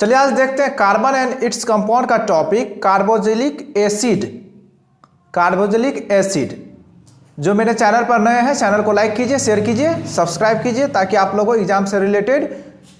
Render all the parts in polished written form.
चलिए आज देखते हैं कार्बन एंड इट्स कंपाउंड का topic carboxylic acid. Carboxylic acid जो मेरे चैनल पर नए हैं, चैनल को लाइक कीजिए, शेयर कीजिए, सब्सक्राइब कीजिए ताकि आप लोगों को एग्जाम से रिलेटेड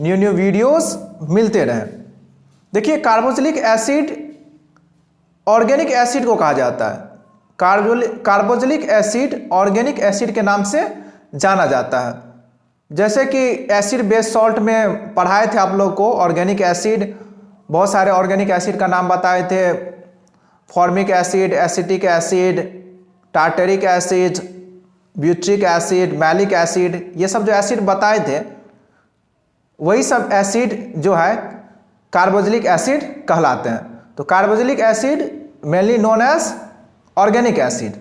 न्यू वीडियोस मिलते रहें। देखिए, कार्बोक्सिलिक एसिड ऑर्गेनिक एसिड को कहा जाता है। कार्बोक्सिलिक एसिड ऑर्गेनिक एसिड के नाम से जाना जाता है। जैसे कि एसिड बेस सॉल्ट में पढ़ाए थे आप लोग को ऑर्गेनिक एसिड, बहुत सारे ऑर्गेनिक एसिड का नाम बताए थे। Formic acid, acetic acid, tartaric acid, butyric acid, malic acid, ये सब जो एसिड बताए थे वही सब एसिड जो है कार्बोक्सिलिक एसिड कहलाते हैं। तो carboxylic acid mainly known as organic acid.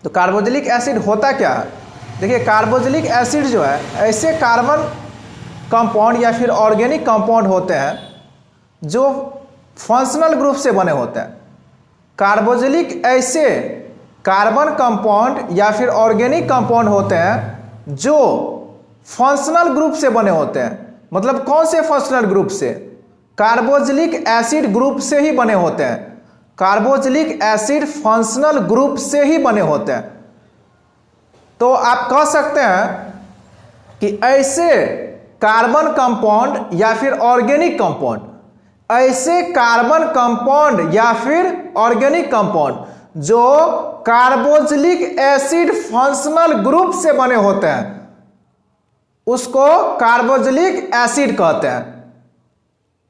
तो कार्बोक्सिलिक एसिड होता क्या है? देखिए, कार्बोक्सिलिक एसिड जो है ऐसे कार्बन कंपाउंड या फिर ऑर्गेनिक कंपाउंड होते हैं जो फंक्शनल ग्रुप से बने होते हैं। कार्बोक्सिलिक ऐसे कार्बन कंपाउंड या फिर ऑर्गेनिक कंपाउंड होते हैं जो फंक्शनल ग्रुप से बने होते हैं। मतलब कौन से फंक्शनल ग्रुप से? कार्बोक्सिलिक एसिड ग्रुप से ही बने होते हैं। कार्बोक्सिलिक एसिड फंक्शनल ग्रुप से ही बने होते हैं। तो आप कह सकते हैं कि ऐसे कार्बन कंपाउंड या फिर ऑर्गेनिक कंपाउंड, ऐसे कार्बन कंपाउंड या फिर ऑर्गेनिक कंपाउंड जो कार्बोक्सिलिक एसिड फंक्शनल ग्रुप से बने होते हैं उसको कार्बोक्सिलिक एसिड कहते हैं।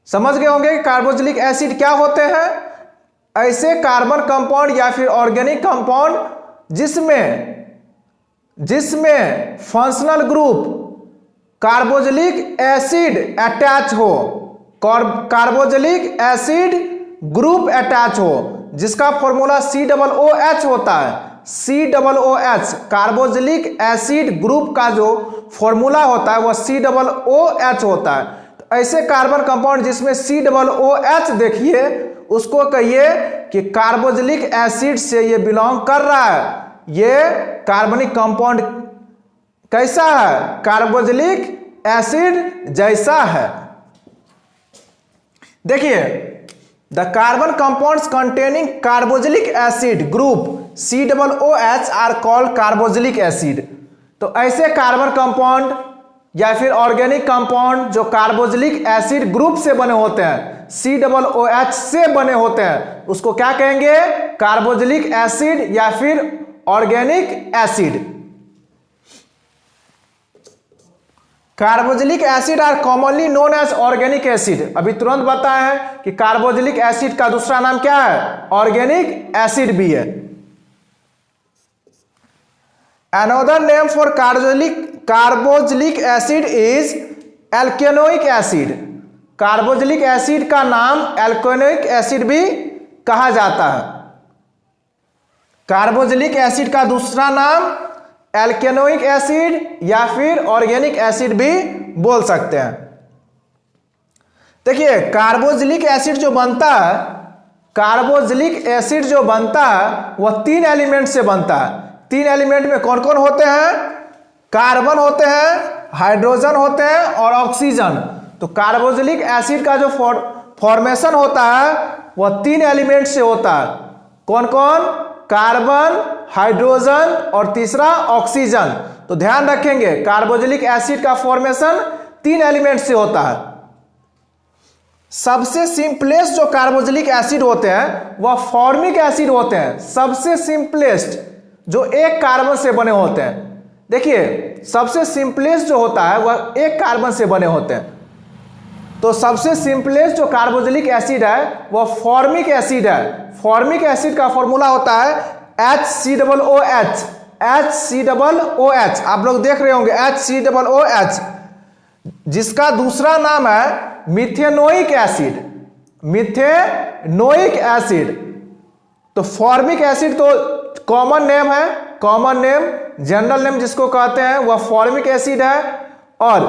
समझ गए होंगे कि कार्बोक्सिलिक एसिड क्या होते हैं? ऐसे कार्बन कंपाउंड या फिर ऑर्गेनिक कंपाउंड जिसमें functional group carboxylic acid attach हो, कार्बोक्सिलिक एसिड ग्रुप अटैच हो, जिसका फॉर्मूला COOH होता है। COOH कार्बोक्सिलिक एसिड ग्रुप का जो फॉर्मूला होता है वह COOH होता है। तो ऐसे कार्बन कंपाउंड जिसमें COOH देखिए उसको कहिए कि कार्बोक्सिलिक एसिड से ये बिलोंग कर रहा है। ये कार्बनिक कंपाउंड कैसा है? कार्बोक्सिलिक एसिड जैसा है। देखिए, the carbon compounds containing carboxylic acid group COOH are called carboxylic acid. तो ऐसे कार्बन कंपाउंड या फिर ऑर्गेनिक कंपाउंड जो कार्बोक्सिलिक एसिड ग्रुप से बने होते हैं, COOH से बने होते हैं, उसको क्या कहेंगे? कार्बोक्सिलिक एसिड या फिर organic acid. Carboxylic acid are commonly known as organic acid. अभी तुरंत बताया है कि कार्बोक्सिलिक एसिड का दूसरा नाम क्या है? ऑर्गेनिक एसिड भी है। Another name for carboxylic acid is alkanoic acid. Carboxylic acid का नाम एल्केनोइक एसिड भी कहा जाता है। कार्बोक्सिलिक एसिड का दूसरा नाम एल्केनोइक एसिड या फिर ऑर्गेनिक एसिड भी बोल सकते हैं। देखिए, कार्बोक्सिलिक एसिड जो बनता है, कार्बोक्सिलिक एसिड जो बनता है वह 3 एलिमेंट से बनता है। 3 एलिमेंट में कौन कौन होते हैं? कार्बन होते हैं, हाइड्रोजन होते हैं और ऑक्सीजन। तो कार्बोक्सिलिक एसिड का जो फॉर्मेशन होता है वह 3 एलिमेंट से होता है। कौन कौन? कार्बन, हाइड्रोजन और तीसरा ऑक्सीजन। तो ध्यान रखेंगे, कार्बोक्सिलिक एसिड का फॉर्मेशन 3 एलिमेंट से होता है। सबसे सिंपलेस्ट जो कार्बोक्सिलिक एसिड होते हैं वह फॉर्मिक एसिड होते हैं। सबसे सिंपलेस्ट जो एक कार्बन से बने होते हैं। देखिए, सबसे सिंपलेस्ट जो होता है वह एक कार्बन से बने होते हैं। तो सबसे सिंपलेस्ट जो कार्बोक्सिलिक एसिड है वह फॉर्मिक एसिड है। फॉर्मिक एसिड का फॉर्मूला होता है HCOOH। HCOOH आप लोग देख रहे होंगे, HCOOH, जिसका दूसरा नाम है मिथेनोइक एसिड। Methanoic acid. तो फॉर्मिक एसिड तो कॉमन नेम है, कॉमन नेम, जनरल नेम जिसको कहते हैं वह फॉर्मिक एसिड है, और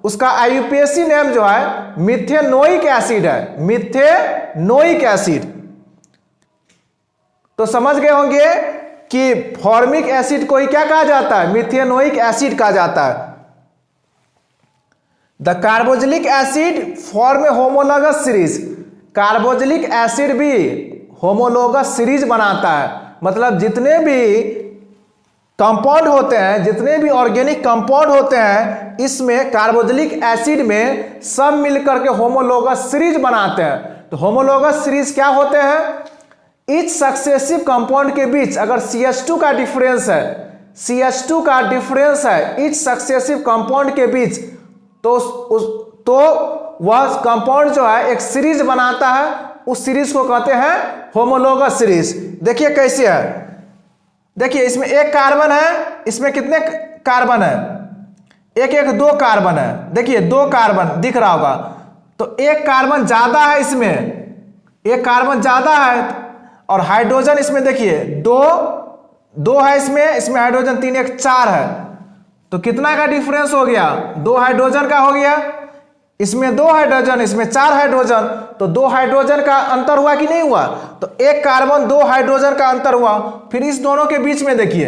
उसका IUPAC नेम जो है मिथेनोइक एसिड है। Methanoic acid. तो समझ गए होंगे कि फॉर्मिक एसिड को ही क्या कहा जाता है? मिथेनोइक एसिड कहा जाता है। The carboxylic acid form a homologous series. Carboxylic acid भी होमोलॉगस सीरीज बनाता है, मतलब जितने भी कंपाउंड होते हैं, जितने भी ऑर्गेनिक कंपाउंड होते हैं, इसमें कार्बोजिलिक एसिड में सब मिलकर के होमोलॉगस सीरीज बनाते हैं। तो होमोलॉगस सीरीज क्या होते हैं? इच सक्सेसिव कंपाउंड के बीच अगर CH2 का डिफरेंस है, CH2 का डिफरेंस है इच सक्सेसिव कंपाउंड के बीच, तो वह कंपाउंड जो है एक सीरीज बनाता है, उस सीरीज को कहते हैं होमोलॉगस सीरीज। देखिए कैसे है, देखिए इसमें एक कार्बन है, इसमें कितने कार्बन है? एक एक दो कार्बन है। देखिए दो कार्बन दिख रहा होगा, तो एक कार्बन ज्यादा है, इसमें एक कार्बन ज्यादा है, और हाइड्रोजन इसमें देखिए दो है, इसमें हाइड्रोजन 3 1 4 है। तो कितना का डिफरेंस हो गया? 2 हाइड्रोजन का हो गया। इसमें 2 हाइड्रोजन, इसमें 4 हाइड्रोजन, तो 2 हाइड्रोजन का अंतर हुआ कि नहीं हुआ? तो एक कार्बन 2 हाइड्रोजन का अंतर हुआ। फिर इस दोनों के बीच में देखिए,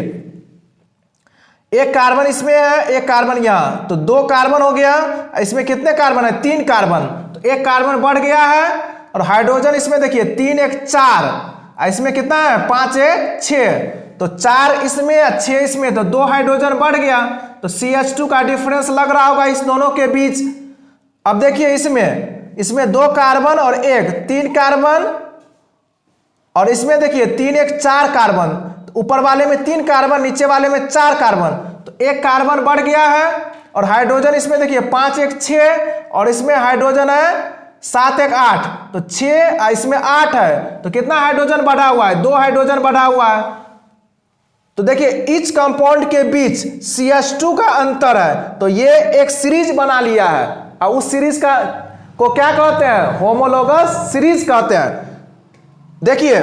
एक कार्बन इसमें है, एक कार्बन यहां, तो 2 कार्बन हो गया। इसमें कितने कार्बन है? 3 कार्बन, तो एक कार्बन बढ़ गया है। और हाइड्रोजन इसमें देखिए 3 1 4, इसमें कितना है? 5 1 6, तो 4 इसमें 6 इसमें, तो 2 हाइड्रोजन बढ़ गया। तो CH2 का डिफरेंस लग रहा होगा इस दोनों के बीच। अब देखिए इसमें 2 कार्बन और 3 कार्बन, और इसमें देखिए 3 1 4 कार्बन, तो ऊपर वाले में 3 कार्बन, नीचे वाले में 4 कार्बन, तो एक कार्बन बढ़ गया है। और हाइड्रोजन इसमें देखिए 5 1 6, और इसमें हाइड्रोजन है 7 1 8, तो 6 इसमें 8 है, तो कितना हाइड्रोजन बढ़ा हुआ है? 2 हाइड्रोजन बढ़ा हुआ है। तो देखिए इच कंपाउंड के बीच CH2 का अंतर है, तो ये एक सीरीज बना लिया है, और उस सीरीज को क्या कहते हैं? होमोलॉगस सीरीज कहते हैं। देखिए,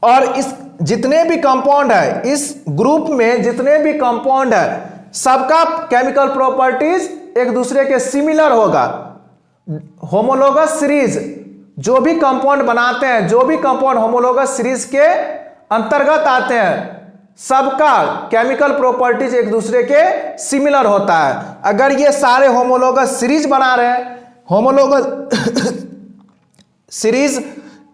और इस जितने भी कंपाउंड है, इस ग्रुप में जितने भी कंपाउंड है, सबका केमिकल प्रॉपर्टीज एक दूसरे के सिमिलर होगा। होमोलॉगस सीरीज जो भी कंपाउंड बनाते हैं, जो भी कंपाउंड होमोलॉगस सीरीज के अंतर्गत आते हैं, सबका केमिकल प्रॉपर्टीज एक दूसरे के सिमिलर होता है। अगर ये सारे होमोलॉगस सीरीज बना रहे हैं, होमोलॉगस सीरीज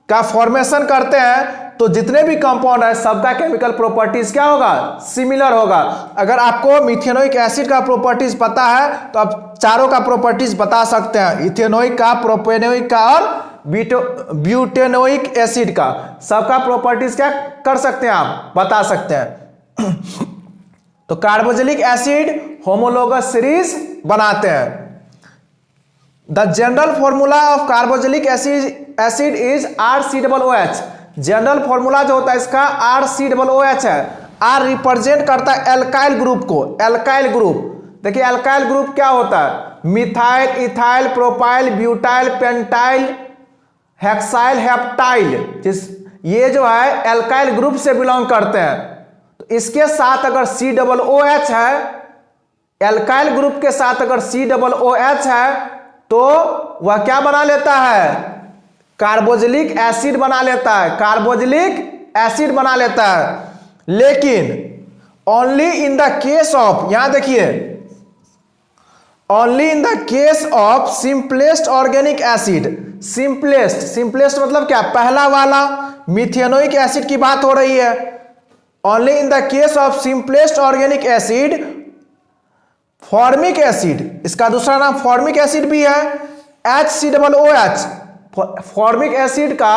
का फॉर्मेशन करते हैं, तो जितने भी कंपाउंड है सबका केमिकल प्रॉपर्टीज क्या होगा? सिमिलर होगा। अगर आपको मिथेनोइक एसिड का प्रॉपर्टीज पता है तो आप चारों का प्रॉपर्टीज बता सकते हैं, इथेनोइक का, प्रोपेनोइक का और ब्यूटेनोइक एसिड का, सबका प्रॉपर्टीज क्या कर सकते हैं? आप बता सकते हैं। तो कार्बोजिलिक एसिड होमोलॉगस सीरीज बनाते हैं। The general formula of carboxylic acid is RCOOH। General formula जो होता है इसका RCOOH है। R रिप्रेजेंट करता है एल्काइल ग्रुप को। एल्काइल ग्रुप, देखिए एल्काइल ग्रुप क्या होता है? Methyl, ethyl, propyl, butyl, pentyl, hexyl, heptyl, ये जो है एल्काइल ग्रुप से बिलोंग करते हैं। तो इसके साथ अगर COOH है, एल्काइल ग्रुप के साथ अगर COOH है, तो वह क्या बना लेता है? कार्बोजिलिक एसिड बना लेता है, कार्बोजिलिक एसिड बना लेता है। लेकिन only in the case of, यहां देखिए, only in the case of simplest organic acid. Simplest मतलब क्या? पहला वाला मिथेनोइक एसिड की बात हो रही है। Only in the case of simplest organic acid, formic acid, इसका दूसरा नाम फॉर्मिक एसिड भी है, HCOOH। फॉर्मिक एसिड का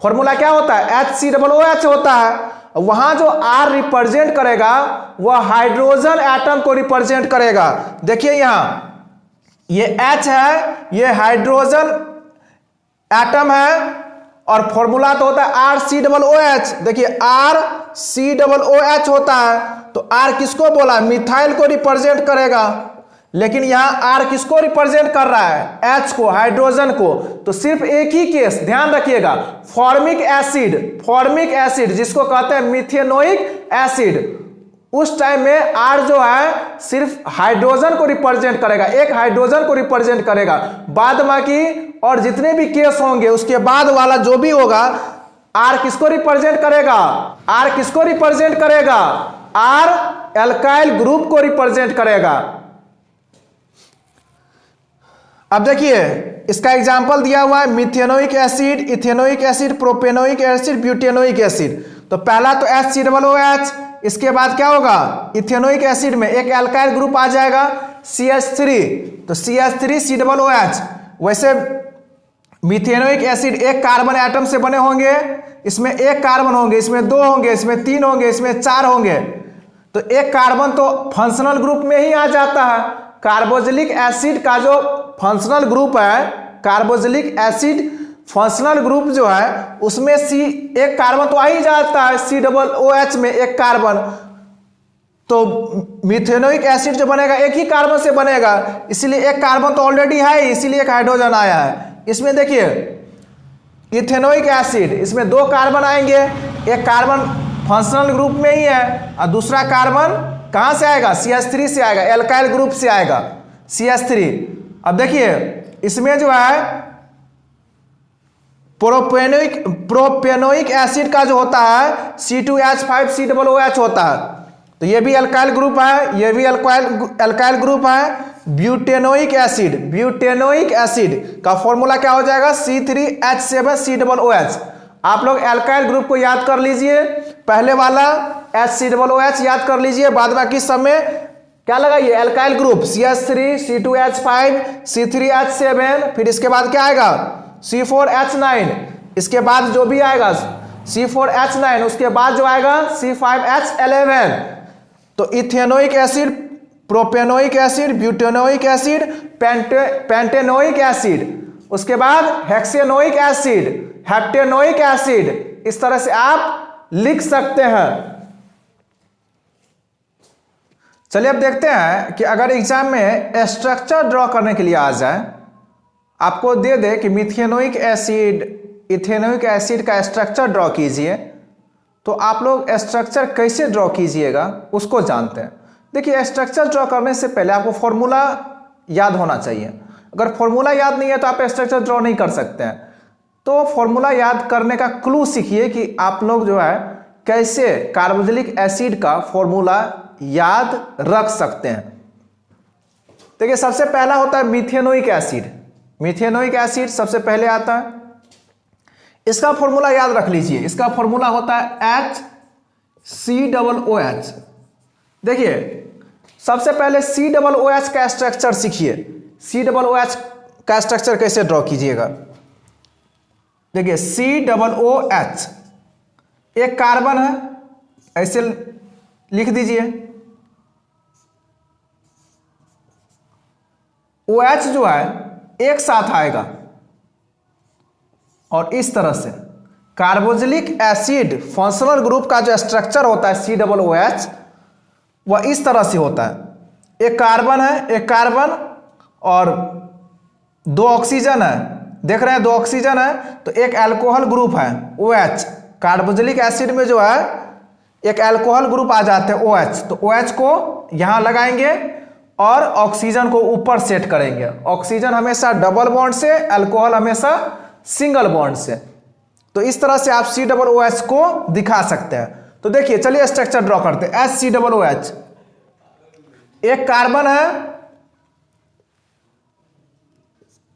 फॉर्मूला क्या होता है? HCOOH होता है। वहां जो R रिप्रेजेंट करेगा वह हाइड्रोजन एटम को रिप्रेजेंट करेगा। देखिए यहां ये H है, ये हाइड्रोजन एटम है, और फॉर्मूला तो होता है RCOOH। देखिए RCOOH होता है, तो R किसको बोला? मिथाइल को रिप्रेजेंट करेगा। लेकिन यहां R किसको रिप्रेजेंट कर रहा है? H को, हाइड्रोजन को। तो सिर्फ एक ही केस ध्यान रखिएगा, फॉर्मिक एसिड जिसको कहते हैं मिथेनोइक एसिड, उस टाइम में R जो है सिर्फ हाइड्रोजन को रिप्रेजेंट करेगा, एक हाइड्रोजन को रिप्रेजेंट करेगा। बाद बाकी और जितने भी केस होंगे उसके बाद वाला जो भी होगा, R किसको रिप्रेजेंट करेगा? R किसको रिप्रेजेंट करेगा? R एल्काइल ग्रुप को रिप्रेजेंट करेगा। अब देखिए इसका एग्जाम्पल दिया हुआ है methanoic acid, ethanoic acid, propanoic acid, butanoic acid. तो पहला तो HCOOH, इसके बाद क्या होगा, इथेनोइक एसिड में एक एल्काइल ग्रुप आ जाएगा CH3, तो CH3COOH। वैसे मिथेनोइक एसिड एक कार्बन एटम से बने होंगे, इसमें एक कार्बन होंगे, इसमें दो होंगे, इसमें तीन होंगे, इसमें चार होंगे। तो एक कार्बन तो फंक्शनल ग्रुप में ही आ जाता है। कार्बोक्सिलिक एसिड का जो फंक्शनल ग्रुप है, कार्बोक्सिलिक एसिड फंक्शनल ग्रुप जो है उसमें एक कार्बन तो आ ही जाता है, COOH में एक कार्बन। तो मिथेनोइक एसिड जो बनेगा एक ही कार्बन से बनेगा, इसीलिए एक कार्बन तो ऑलरेडी है, इसीलिए एक हाइड्रोजन आया है। इसमें देखिए इथेनोइक एसिड, इसमें दो कार्बन आएंगे, एक कार्बन फंक्शनल ग्रुप में ही है और दूसरा कार्बन कहां से आएगा, CH3 से आएगा, एल्काइल ग्रुप से आएगा CH3। अब देखिए इसमें जो है प्रोपेनोइक एसिड का जो होता है C2H5COOH होता है, तो ये भी अल्काइल ग्रुप है, ये भी अल्काइल ग्रुप है। ब्यूटेनोइक एसिड का फॉर्मूला क्या हो जाएगा, C3H7COOH। आप लोग अल्काइल ग्रुप को याद कर लीजिए, पहले वाला HCOOH याद कर लीजिए, बाद बाकी सब में क्या लगाइए, alkyl group CH3, C2H5, C3H7, फिर इसके बाद क्या आएगा C4H9, इसके बाद जो भी आएगा C4H9, उसके बाद जो आएगा C5H11। तो ethanoic acid, propanoic acid, butanoic acid, pentanoic acid, उसके बाद हेक्सेनोइक एसिड, हेप्टेनोइक एसिड, इस तरह से आप लिख सकते हैं। चलिए अब देखते हैं कि अगर एग्जाम में स्ट्रक्चर ड्रॉ करने के लिए आ जाए, आपको दे दे कि मिथेनोइक एसिड, इथेनोइक एसिड का स्ट्रक्चर ड्रॉ कीजिए, तो आप लोग स्ट्रक्चर कैसे ड्रॉ कीजिएगा उसको जानते हैं। देखिए स्ट्रक्चर ड्रॉ करने से पहले आपको फॉर्मूला याद होना चाहिए। अगर फॉर्मूला याद नहीं है तो आप स्ट्रक्चर ड्रॉ नहीं कर सकते हैं। तो फॉर्मूला याद करने का क्लू सीखिए कि आप लोग जो है कैसे कार्बोक्सिलिक एसिड का फॉर्मूला याद रख सकते हैं। देखिए सबसे पहला होता है मिथेनोइक एसिड। मिथेनोइक एसिड सबसे पहले आता है, इसका फॉर्मूला याद रख लीजिए। इसका फॉर्मूला होता है HCOOH। देखिए सबसे पहले COOH का स्ट्रक्चर सीखिए। COOH का स्ट्रक्चर कैसे ड्रॉ कीजिएगा, देखिए COOH एक कार्बन है, ऐसे लिख दीजिए। OH जो है एक साथ आएगा और इस तरह से कार्बोक्सिलिक एसिड फंक्शनल ग्रुप का जो स्ट्रक्चर होता है COOH वह इस तरह से होता है। एक कार्बन है, एक कार्बन और दो ऑक्सीजन है, देख रहे हैं दो ऑक्सीजन है, तो एक अल्कोहल ग्रुप है OH। कार्बोक्सिलिक एसिड में जो है एक अल्कोहल ग्रुप आ जाते हैं OH, तो OH को यहां लगाएंगे और ऑक्सीजन को ऊपर सेट करेंगे। ऑक्सीजन हमेशा डबल बॉन्ड से, अल्कोहल हमेशा सिंगल बॉन्ड से। तो इस तरह से आप COOH को दिखा सकते हैं। तो देखिए चलिए स्ट्रक्चर ड्रॉ करते हैं। HCOOH एक कार्बन है,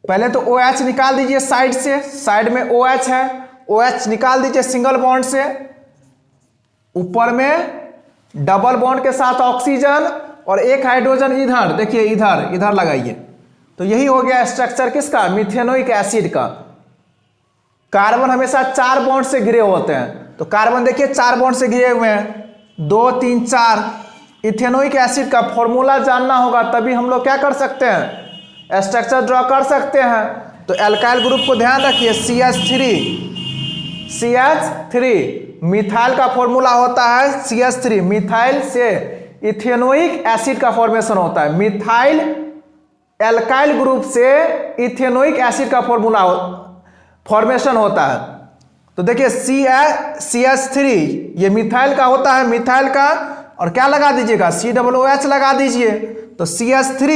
पहले तो OH निकाल दीजिए साइड से, साइड में OH है, OH निकाल दीजिए सिंगल बॉन्ड से, ऊपर में डबल बॉन्ड के साथ ऑक्सीजन और एक हाइड्रोजन इधर, देखिए इधर इधर लगाइए। तो यही हो गया स्ट्रक्चर किसका, मिथेनोइक एसिड का। कार्बन हमेशा चार बॉन्ड से घिरे होते हैं, तो कार्बन देखिए चार बॉन्ड से घिरे हुए हैं, 2 3 4। इथेनोइक एसिड का फॉर्मूला जानना होगा, तभी हम लोग क्या कर सकते हैं, स्ट्रक्चर ड्रॉ कर सकते हैं। तो एल्काइल ग्रुप को ध्यान रखिए CH3। मिथाइल का फॉर्मूला होता है CH3। मिथाइल से इथेनोइक एसिड का फॉर्मेशन होता है। मिथाइल एल्काइल ग्रुप से इथेनोइक एसिड का फॉर्मेशन होता है। तो देखिए CH3 ये मिथाइल का होता है, मिथाइल का, और क्या लगा दीजिएगा, COOH लगा दीजिए। तो CH3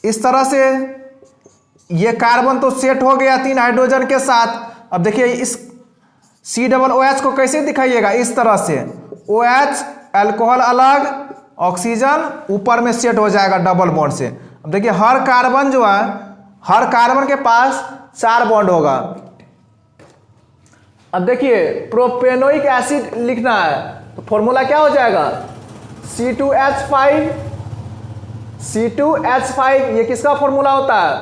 इस तरह से, ये कार्बन तो सेट हो गया 3 हाइड्रोजन के साथ। अब देखिए इस COOH को कैसे दिखाइएगा, इस तरह से OH अल्कोहल अलग ऑक्सीजन ऊपर में सेट हो जाएगा डबल बॉन्ड से। अब देखिए हर कार्बन जो है, हर कार्बन के पास 4 बॉन्ड होगा। अब देखिए प्रोपेनोइक एसिड लिखना है तो फॉर्मूला क्या हो जाएगा, C2H5। C2H5 ये किसका फॉर्मूला होता है,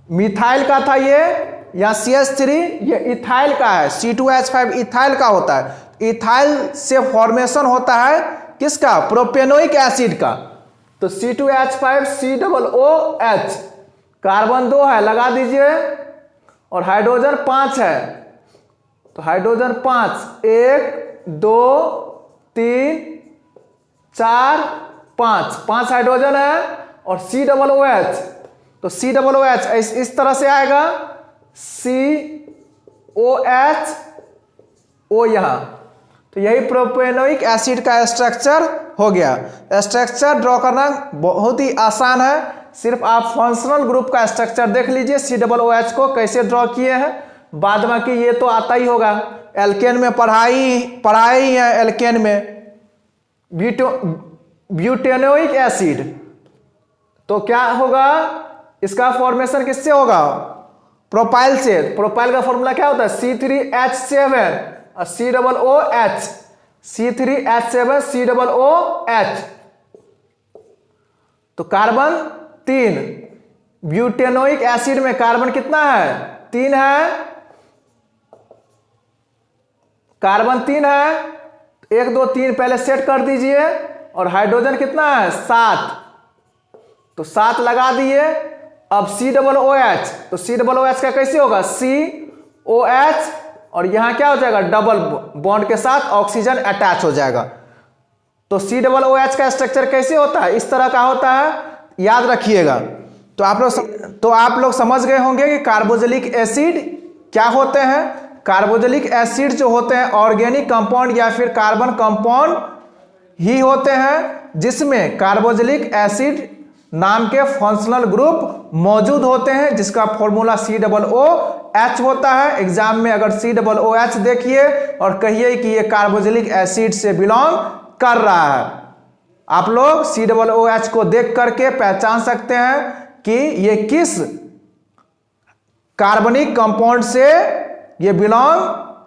मिथाइल का था ये, या CH3 ये इथाइल का है। C2H5 इथाइल का होता है। इथाइल से फॉर्मेशन होता है किसका, प्रोपेनोइक एसिड का। तो C2H5 COOH, कार्बन 2 है लगा दीजिए, और हाइड्रोजन 5 है, तो हाइड्रोजन 5, 1 2 3 4 5 हाइड्रोजन है, और COOH, तो COOH इस तरह से आएगा, COH O यहाँ। तो यही प्रोपेनोइक एसिड का स्ट्रक्चर हो गया। स्ट्रक्चर ड्रॉ करना बहुत ही आसान है, सिर्फ आप फंक्शनल ग्रुप का स्ट्रक्चर देख लीजिए, COOH को कैसे ड्रॉ किए हैं। बाद में कि ये तो आता ही होगा, एल्केन में पढ़ाई है। एल्केन में ब्यूटेनोइक एसिड, तो क्या होगा, इसका फॉर्मेशन किससे होगा, प्रोपाइल से। प्रोपाइल का फॉर्मूला क्या होता है, C3H7 और COOH, C3H7 COOH। तो कार्बन 3, ब्यूटेनोइक एसिड में कार्बन कितना है, 3 है, कार्बन 3 है, 1 2 3 पहले सेट कर दीजिए, और हाइड्रोजन कितना है, 7, तो 7 लगा दिए। अब COOH, तो COOH का कैसे होगा, COH, और यहां क्या हो जाएगा, डबल बॉन्ड के साथ ऑक्सीजन अटैच हो जाएगा। तो COOH का स्ट्रक्चर कैसे होता है, इस तरह का होता है, याद रखिएगा। तो आप लोग समझ गए होंगे कि कार्बोक्सिलिक एसिड क्या होते हैं। कार्बोक्सिलिक एसिड जो होते हैं ऑर्गेनिक कंपाउंड या फिर कार्बन कंपाउंड ही होते हैं, जिसमें कार्बोक्सिलिक एसिड नाम के फंक्शनल ग्रुप मौजूद होते हैं, जिसका फॉर्मूला COOH होता है। एग्जाम में अगर COOH देखिए और कहिए कि ये कार्बोक्सिलिक एसिड से बिलोंग कर रहा है, आप लोग COOH को देख करके पहचान सकते हैं कि ये किस कार्बनिक कंपाउंड से ये बिलोंग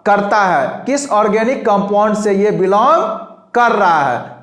करता है, किस ऑर्गेनिक कंपाउंड से ये बिलोंग कर रहा है।